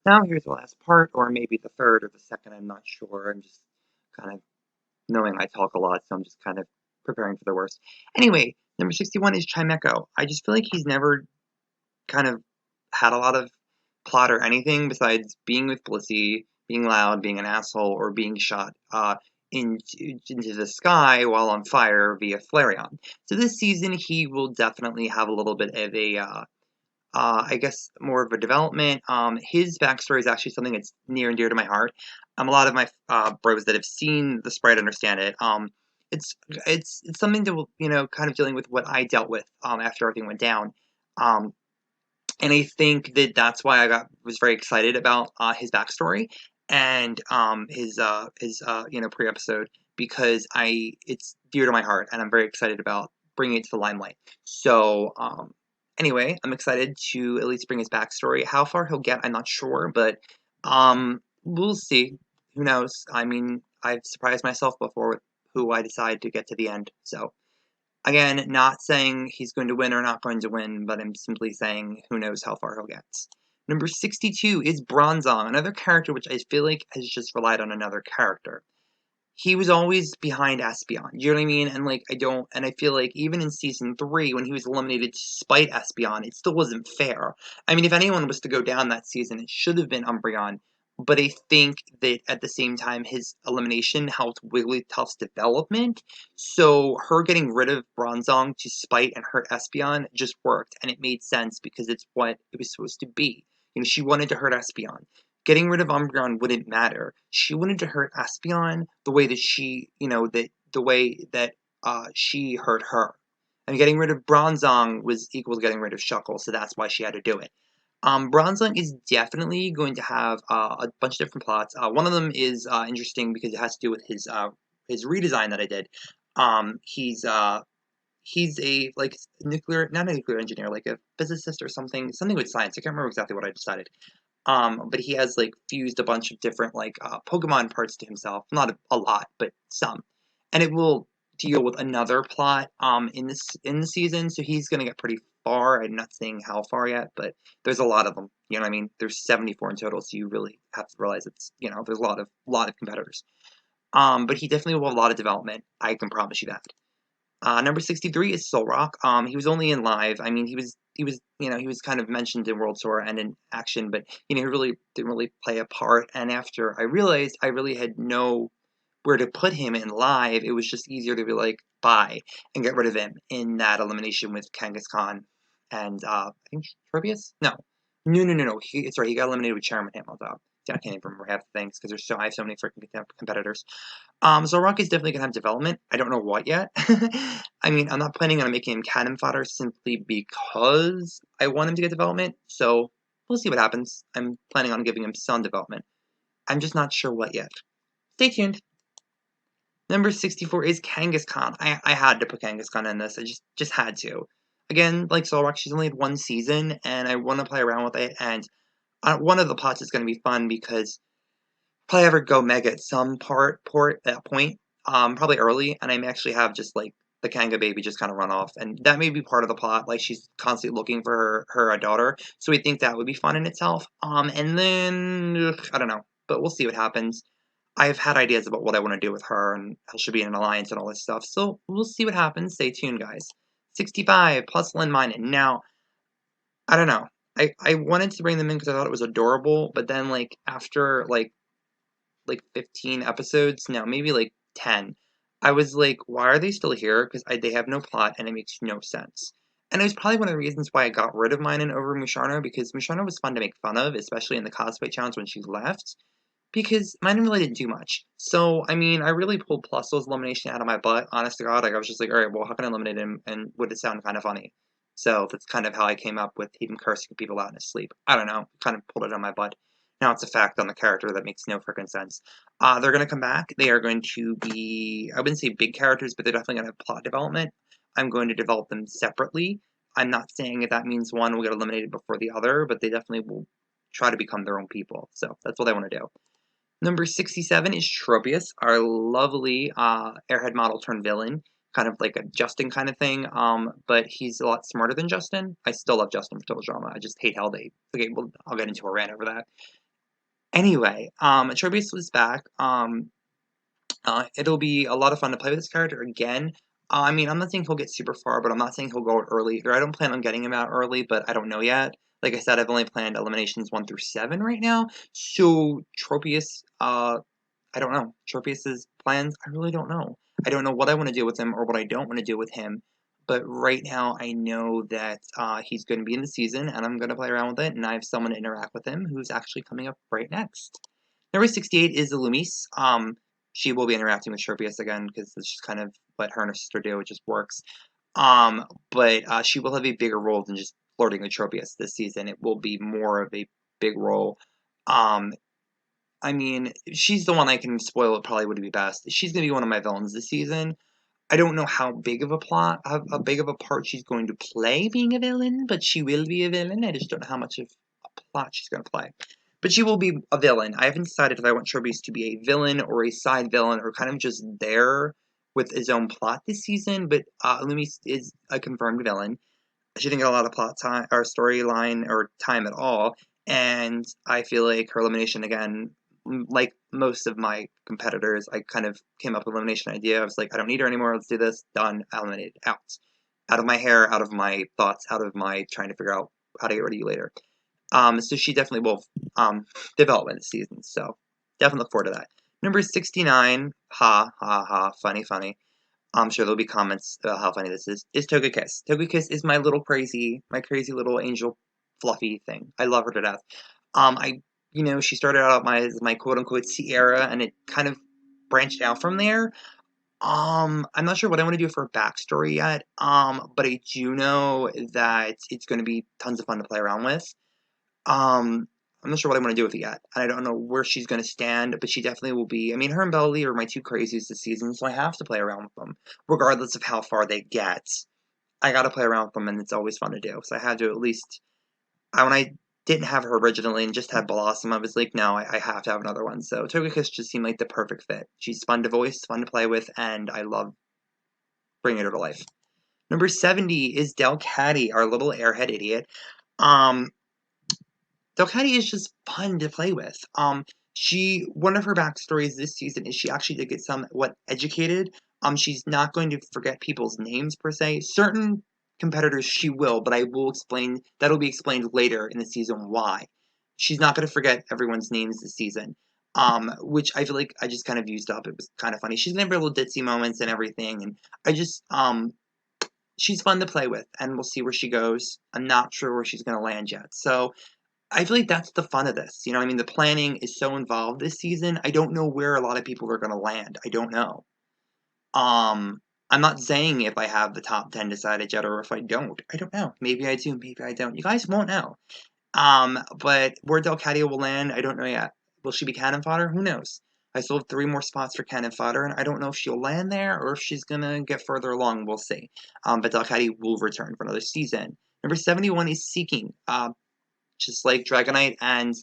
Now here's the last part, or maybe the third or the second, I'm not sure. I'm just kind of knowing I talk a lot, so I'm just kind of preparing for the worst. Anyway, number 61 is Chimeco. I just feel like he's never kind of had a lot of plot or anything besides being with Blissey, being loud, being an asshole, or being shot into the sky while on fire via Flareon. So this season, he will definitely have a little bit of a I guess more of a development. His backstory is actually something that's near and dear to my heart. A lot of my bros that have seen the sprite understand it. It's it's something that will kind of dealing with what I dealt with after everything went down. Um, and I think that that's why was very excited about his backstory and his pre episode because I it's dear to my heart and I'm very excited about bringing it to the limelight. So anyway, I'm excited to at least bring his backstory. How far he'll get, I'm not sure, but we'll see. Who knows? I mean, I've surprised myself before with who I decide to get to the end. So again, not saying he's going to win or not going to win, but I'm simply saying who knows how far he'll get. Number 62 is Bronzong, another character which I feel like has just relied on another character. He was always behind Espeon, you know what I mean? And like and I feel like even in season 3 when he was eliminated to spite Espeon, it still wasn't fair. I mean, if anyone was to go down that season, it should have been Umbreon. But I think that at the same time, his elimination helped Wigglytuff's development. So her getting rid of Bronzong to spite and hurt Espeon just worked, and it made sense because it's what it was supposed to be. She wanted to hurt Espeon. Getting rid of Umbreon wouldn't matter. She wanted to hurt Espeon the way that the way that she hurt her. And getting rid of Bronzong was equal to getting rid of Shuckle, so that's why she had to do it. Bronzong is definitely going to have a bunch of different plots. One of them is interesting because it has to do with his redesign that I did. He's a like not a nuclear engineer, like a physicist or something with science. I can't remember exactly what I decided. But he has like fused a bunch of different like Pokemon parts to himself. Not a lot, but some. And it will deal with another plot in the season, so he's gonna get pretty far. I'm not saying how far yet, but there's a lot of them. You know what I mean? There's 74 in total, so you really have to realize it's there's a lot of competitors. But he definitely will have a lot of development. I can promise you that. Number 63 is Solrock. He was only in live. I mean, he was kind of mentioned in World Tour and in action, but he really didn't really play a part. And after I realized I really had no where to put him in live, it was just easier to be like bye and get rid of him in that elimination with Kangaskhan and I think Tropius. No. He got eliminated with Chairman Hamilton. I can't even remember half the things because I have so many freaking competitors. So Rock is definitely gonna have development. I don't know what yet. I mean, I'm not planning on making him cannon fodder simply because I want him to get development. So we'll see what happens. I'm planning on giving him some development. I'm just not sure what yet. Stay tuned. Number 64 is Kangaskhan. I had to put Kangaskhan in this. I just had to. Again, like Solrock, she's only had one season, and I want to play around with it. And one of the plots is going to be fun because probably ever go mega at some port at that point. Probably early, and I may actually have just like the Kanga baby just kind of run off, and that may be part of the plot. Like she's constantly looking for her daughter, so we think that would be fun in itself. And then I don't know, but we'll see what happens. I've had ideas about what I want to do with her, and how she'll be in an alliance and all this stuff. So we'll see what happens. Stay tuned, guys. 65 plus Lin Minun. Now I don't know. I wanted to bring them in because I thought it was adorable, but then like after like 15 episodes, no, maybe like 10. I was like, why are they still here? Because they have no plot and it makes no sense. And it was probably one of the reasons why I got rid of Minun over Musharna, because Musharna was fun to make fun of, especially in the cosplay challenge when she left, because Minun really didn't do much. So, I mean, I really pulled Plusso's elimination out of my butt, honest to God. Like, I was just like, alright, well, how can I eliminate him, and would it sound kind of funny? So, that's kind of how I came up with even cursing people out in his sleep. I don't know, kind of pulled it on my butt. Now it's a fact on the character that makes no freaking sense. They're going to come back. They are going to be, I wouldn't say big characters, but they're definitely going to have plot development. I'm going to develop them separately. I'm not saying if that means one will get eliminated before the other, but they definitely will try to become their own people. So that's what I want to do. Number 67 is Tropius, our lovely airhead model turned villain. Kind of like a Justin kind of thing, but he's a lot smarter than Justin. I still love Justin for Total Drama. I just hate how they... Okay, well, I'll get into a rant over that. Anyway, Atreus was back. It'll be a lot of fun to play with this character again. I mean, I'm not saying he'll get super far, but I'm not saying he'll go out early either. I don't plan on getting him out early, but I don't know yet. Like I said, I've only planned eliminations 1 through 7 right now. So Tropius, I don't know. Tropius's plans, I really don't know. I don't know what I want to do with him or what I don't want to do with him. But right now, I know that he's going to be in the season, and I'm going to play around with it, and I have someone to interact with him who's actually coming up right next. Number 68 is Illumise. She will be interacting with Tropius again, because it's just kind of what her and her sister do. It just works. But she will have a bigger role than just flirting with Tropius this season. It will be more of a big role. Um, I mean, she's the one I can spoil. It probably would be best. She's gonna be one of my villains this season. I don't know how big of a plot, how big of a part she's going to play being a villain, but she will be a villain. I just don't know how much of a plot she's going to play. But she will be a villain. I haven't decided if I want Tropius to be a villain or a side villain or kind of just there with his own plot this season. But Loomis is a confirmed villain. She didn't get a lot of plot time or storyline or time at all, and I feel like her elimination again, like most of my competitors, I kind of came up with an elimination idea. I was like, I don't need her anymore. Let's do this. Done. Eliminated. Out of my hair. Out of my thoughts. Out of my trying to figure out how to get rid of you later. So she definitely will develop in the season. So definitely look forward to that. Number 69. Ha ha ha. Funny funny. I'm sure there'll be comments about how funny this is Togekiss. Togekiss is my crazy little angel fluffy thing. I love her to death. She started out as my quote-unquote Sierra, and it kind of branched out from there. I'm not sure what I want to do for a backstory yet, but I do know that it's going to be tons of fun to play around with. Um, I'm not sure what I want to do with it yet, and I don't know where she's going to stand, but she definitely will be. I mean, her and Bellely are my two crazies this season, so I have to play around with them, regardless of how far they get. I got to play around with them, and it's always fun to do. So I had to at least. When I didn't have her originally and just had Blossom, I was like, no, I have to have another one. So Togekiss just seemed like the perfect fit. She's fun to voice, fun to play with, and I love bringing her to life. Number 70 is Delcatty, our little airhead idiot. Um, Delcatty is just fun to play with. One of her backstories this season is she actually did get somewhat educated. She's not going to forget people's names per se. Certain competitors she will, but that'll be explained later in the season why. She's not going to forget everyone's names this season. Which I feel like I just kind of used up. It was kind of funny. She's gonna have her little ditzy moments and everything, and she's fun to play with, and we'll see where she goes. I'm not sure where she's gonna land yet, so I feel like that's the fun of this. You know, I mean, the planning is so involved this season. I don't know where a lot of people are going to land. I don't know. I'm not saying if I have the top 10 decided yet or if I don't. I don't know. Maybe I do, maybe I don't. You guys won't know. But where Delcadia will land, I don't know yet. Will she be cannon fodder? Who knows? I still have 3 more spots for cannon fodder, and I don't know if she'll land there or if she's gonna get further along. We'll see. But Delcadia will return for another season. Number 71 is Seeking. Just like Dragonite and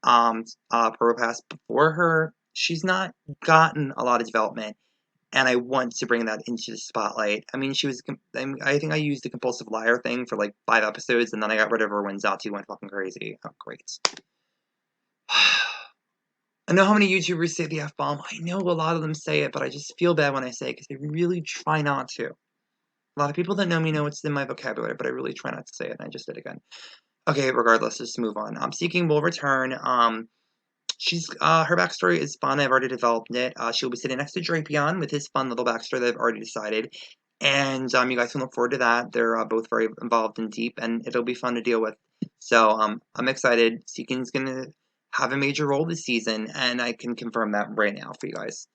Probopass before her, she's not gotten a lot of development, and I want to bring that into the spotlight. I mean, I think I used the compulsive liar thing for like 5 episodes, and then I got rid of her when Zatu went fucking crazy. Oh, great. I know how many YouTubers say the F-bomb. I know a lot of them say it, but I just feel bad when I say it because I really try not to. A lot of people that know me know it's in my vocabulary, but I really try not to say it, and I just did again. Okay, regardless, just move on. Seeking will return. Her backstory is fun. I've already developed it. She'll be sitting next to Drapion with his fun little backstory that I've already decided. And you guys can look forward to that. They're both very involved and deep, and it'll be fun to deal with. So I'm excited. Seeking's gonna have a major role this season, and I can confirm that right now for you guys.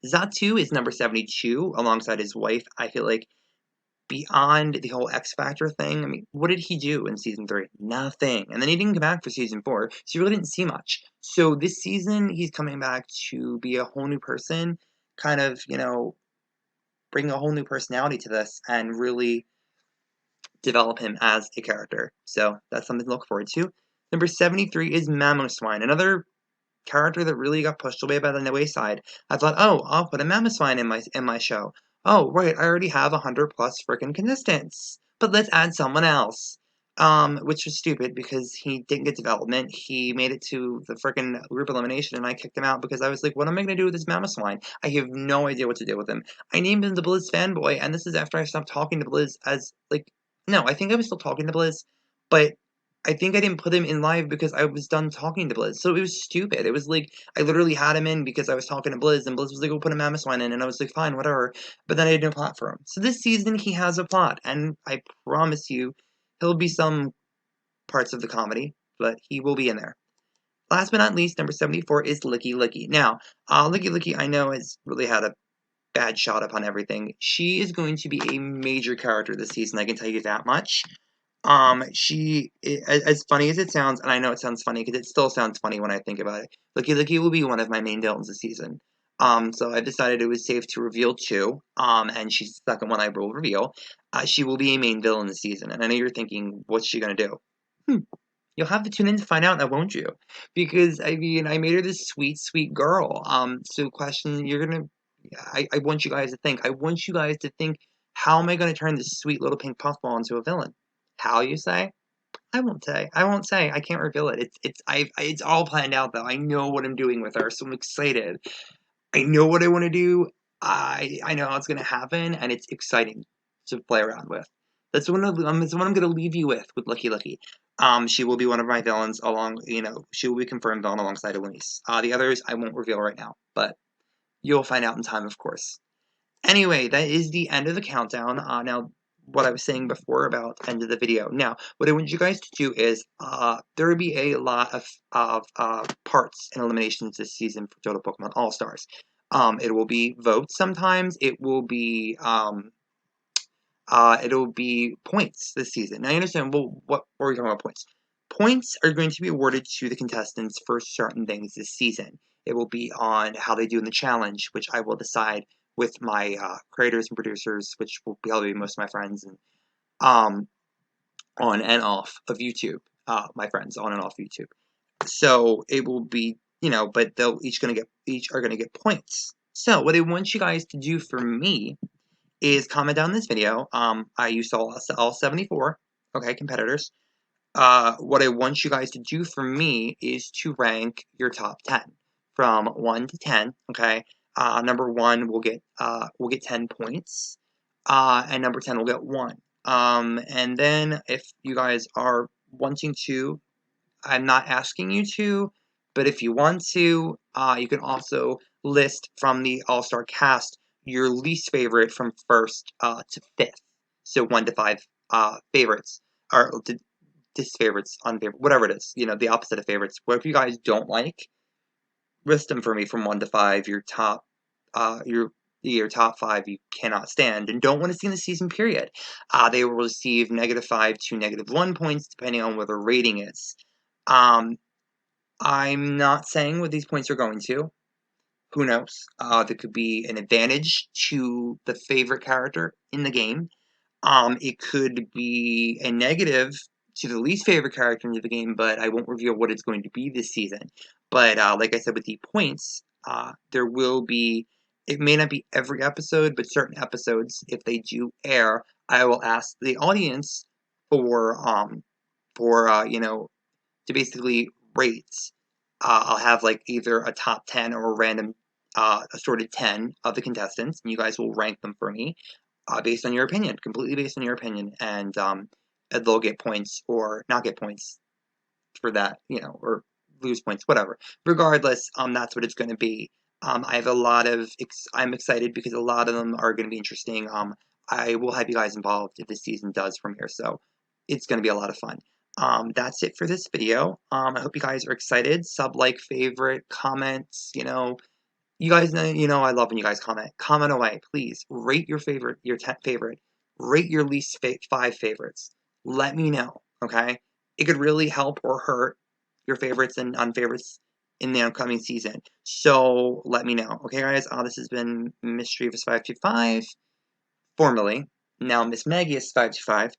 Zatu is number 72 alongside his wife. I feel like beyond the whole X Factor thing, I mean, what did he do in season 3? Nothing. And then he didn't come back for season 4, so you really didn't see much. So this season, he's coming back to be a whole new person, kind of, bring a whole new personality to this and really develop him as a character. So that's something to look forward to. Number 73 is Mamoswine, another character that really got pushed away by the wayside. I thought, oh, I'll put a Mamoswine in my show. Oh, right, I already have 100 plus freaking contestants. But let's add someone else. which was stupid because he didn't get development. He made it to the frickin' group elimination, and I kicked him out because I was like, what am I gonna do with this Mama Swine? I have no idea what to do with him. I named him the Blizz fanboy, and this is after I stopped talking to Blizz as, like, no, I think I was still talking to Blizz, but I think I didn't put him in live because I was done talking to Blizz. So it was stupid. It was like, I literally had him in because I was talking to Blizz, and Blizz was like, we'll put a Mama Swine in, and I was like, fine, whatever. But then I had no plot for him. So this season, he has a plot, and I promise you, he'll be some parts of the comedy, but he will be in there. Last but not least, number 74 is Licky Licky. Now, Licky Licky, I know, has really had a bad shot upon everything. She is going to be a major character this season, I can tell you that much. As funny as it sounds, and I know it sounds funny because it still sounds funny when I think about it, Licky Licky will be one of my main villains this season. So I decided it was safe to reveal two, and she's the second one I will reveal. She will be a main villain this season, and I know you're thinking, what's she gonna do? You'll have to tune in to find out now, won't you? Because, I mean, I made her this sweet, sweet girl. So question, I want you guys to think. I want you guys to think, how am I gonna turn this sweet little pink puffball into a villain? How, you say? I won't say. I won't say. I can't reveal it. It's all planned out though. I know what I'm doing with her, so I'm excited. I know what I want to do. I know how it's gonna happen, and it's exciting to play around with. That's what I'm gonna leave you with Lucky Lucky. She will be one of my villains she will be confirmed villain alongside Elise. The others I won't reveal right now, but you'll find out in time, of course. Anyway, that is the end of the countdown. Now, what I was saying before about end of the video. Now, what I want you guys to do is, there will be a lot of parts and eliminations this season for Total Pokemon All Stars. It will be votes sometimes. It'll be points this season. Now, I understand. Well, what are we talking about points? Points are going to be awarded to the contestants for certain things this season. It will be on how they do in the challenge, which I will decide with my creators and producers, which will probably be most of my friends, and on and off of YouTube. My friends on and off YouTube. So it will be, but they'll each are gonna get points. So what I want you guys to do for me is comment down this video. I used all 74, okay, competitors. What I want you guys to do for me is to rank your top 10 from 1 to 10, okay? Number 1 will get 10 points, and number 10 will get 1. And then if you guys are wanting to, I'm not asking you to, but if you want to, you can also list from the All-Star cast your least favorite from first to fifth. So 1 to 5 favorites, or disfavorites, unfavorite, whatever it is, the opposite of favorites. Whatever you guys don't like, list them for me from 1 to 5. Your top 5 you cannot stand and don't want to see in the season period. They will receive -5 to -1 points depending on what the rating is. I'm not saying what these points are going to. Who knows? There could be an advantage to the favorite character in the game. It could be a negative to the least favorite character in the game, but I won't reveal what it's going to be this season. But like I said, with the points, there will be. It may not be every episode, but certain episodes, if they do air, I will ask the audience for to basically rate. I'll have like either a top 10 or a random assorted 10 of the contestants, and you guys will rank them for me based on your opinion, completely based on your opinion, and they'll get points or not get points for that, or lose points, whatever. Regardless, that's what it's going to be. I have a lot of, I'm excited because a lot of them are going to be interesting. I will have you guys involved if this season does premiere, so it's going to be a lot of fun. That's it for this video. I hope you guys are excited. Sub, like, favorite, comments, you guys know I love when you guys comment. Comment away, please. Rate your favorite, your 10th favorite. Rate your least 5 favorites. Let me know, okay? It could really help or hurt your favorites and unfavorites in the upcoming season. So let me know, okay, guys? This has been Mischievous525, formerly. Now Miss Magius525.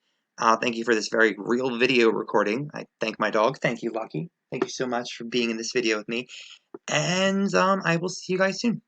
Thank you for this very real video recording. I thank my dog. Thank you, Lucky. Thank you so much for being in this video with me. And I will see you guys soon.